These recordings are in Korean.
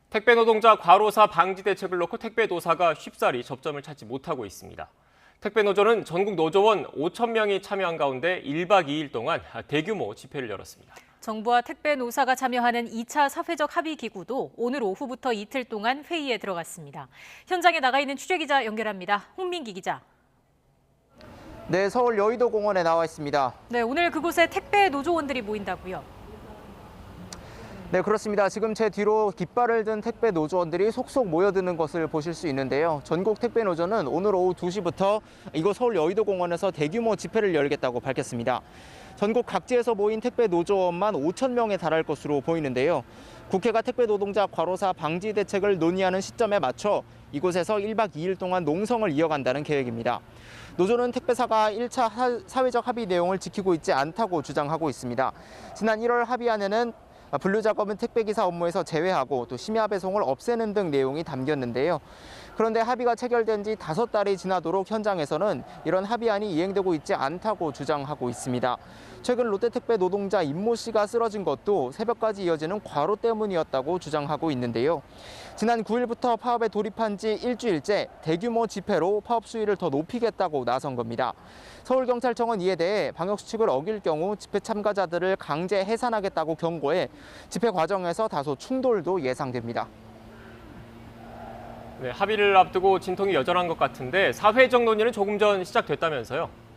택배 노동자 과로사 방지 대책을 놓고 택배 노사가 쉽사리 접점을 찾지 못하고 있습니다. 택배 노조는 전국 노조원 5천 명이 참여한 가운데 1박 2일 동안 대규모 집회를 열었습니다. 정부와 택배 노사가 참여하는 2차 사회적 합의 기구도 오늘 오후부터 이틀 동안 회의에 들어갔습니다. 현장에 나가 있는 취재기자 연결합니다. 홍민기 기자. 네, 서울 여의도 공원에 나와 있습니다. 네, 오늘 그곳에 택배 노조원들이 모인다고요? 네, 그렇습니다. 지금 제 뒤로 깃발을 든 택배 노조원들이 속속 모여드는 것을 보실 수 있는데요. 전국 택배 노조는 오늘 오후 2시부터 이곳 서울 여의도 공원에서 대규모 집회를 열겠다고 밝혔습니다. 전국 각지에서 모인 택배 노조원만 5천 명에 달할 것으로 보이는데요. 국회가 택배 노동자 과로사 방지 대책을 논의하는 시점에 맞춰 이곳에서 1박 2일 동안 농성을 이어간다는 계획입니다. 노조는 택배사가 1차 사회적 합의 내용을 지키고 있지 않다고 주장하고 있습니다. 지난 1월 합의안에는 분류 작업은 택배기사 업무에서 제외하고 또 심야 배송을 없애는 등 내용이 담겼는데요. 그런데 합의가 체결된 지 5달이 지나도록 현장에서는 이런 합의안이 이행되고 있지 않다고 주장하고 있습니다. 최근 롯데택배 노동자 임모 씨가 쓰러진 것도 새벽까지 이어지는 과로 때문이었다고 주장하고 있는데요. 지난 9일부터 파업에 돌입한 지 일주일째 대규모 집회로 파업 수위를 더 높이겠다고 나선 겁니다. 서울경찰청은 이에 대해 방역수칙을 어길 경우 집회 참가자들을 강제 해산하겠다고 경고해 집회 과정에서 다소 충돌도 예상됩니다. 네, 합의를 앞두고 진통이 여전한 것 같은데 사회적 논의는 조금 전 시작됐다면서요?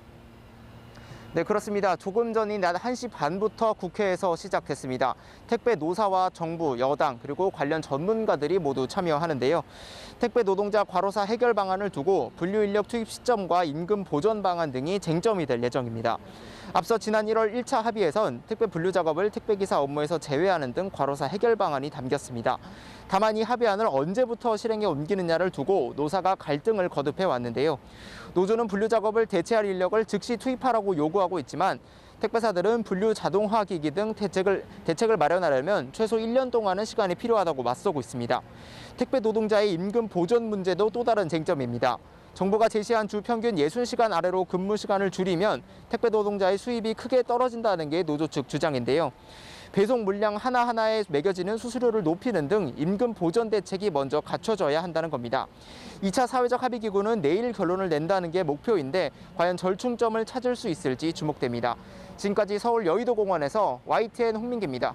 네, 그렇습니다. 조금 전인 낮 1시 반부터 국회에서 시작됐습니다. 택배 노사와 정부, 여당, 그리고 관련 전문가들이 모두 참여하는데요. 택배 노동자 과로사 해결 방안을 두고 분류 인력 투입 시점과 임금 보전 방안 등이 쟁점이 될 예정입니다. 앞서 지난 1월 1차 합의에선 택배 분류 작업을 택배기사 업무에서 제외하는 등 과로사 해결 방안이 담겼습니다. 다만 이 합의안을 언제부터 실행에 옮기느냐를 두고 노사가 갈등을 거듭해 왔는데요. 노조는 분류 작업을 대체할 인력을 즉시 투입하라고 요구하고 있지만 택배사들은 분류 자동화 기기 등 대책을 마련하려면 최소 1년 동안은 시간이 필요하다고 맞서고 있습니다. 택배 노동자의 임금 보전 문제도 또 다른 쟁점입니다. 정부가 제시한 주 평균 60시간 아래로 근무 시간을 줄이면 택배 노동자의 수입이 크게 떨어진다는 게 노조 측 주장인데요. 배송 물량 하나하나에 매겨지는 수수료를 높이는 등 임금 보전 대책이 먼저 갖춰져야 한다는 겁니다. 2차 사회적 합의 기구는 내일 결론을 낸다는 게 목표인데 과연 절충점을 찾을 수 있을지 주목됩니다. 지금까지 서울 여의도 공원에서 YTN 홍민기입니다.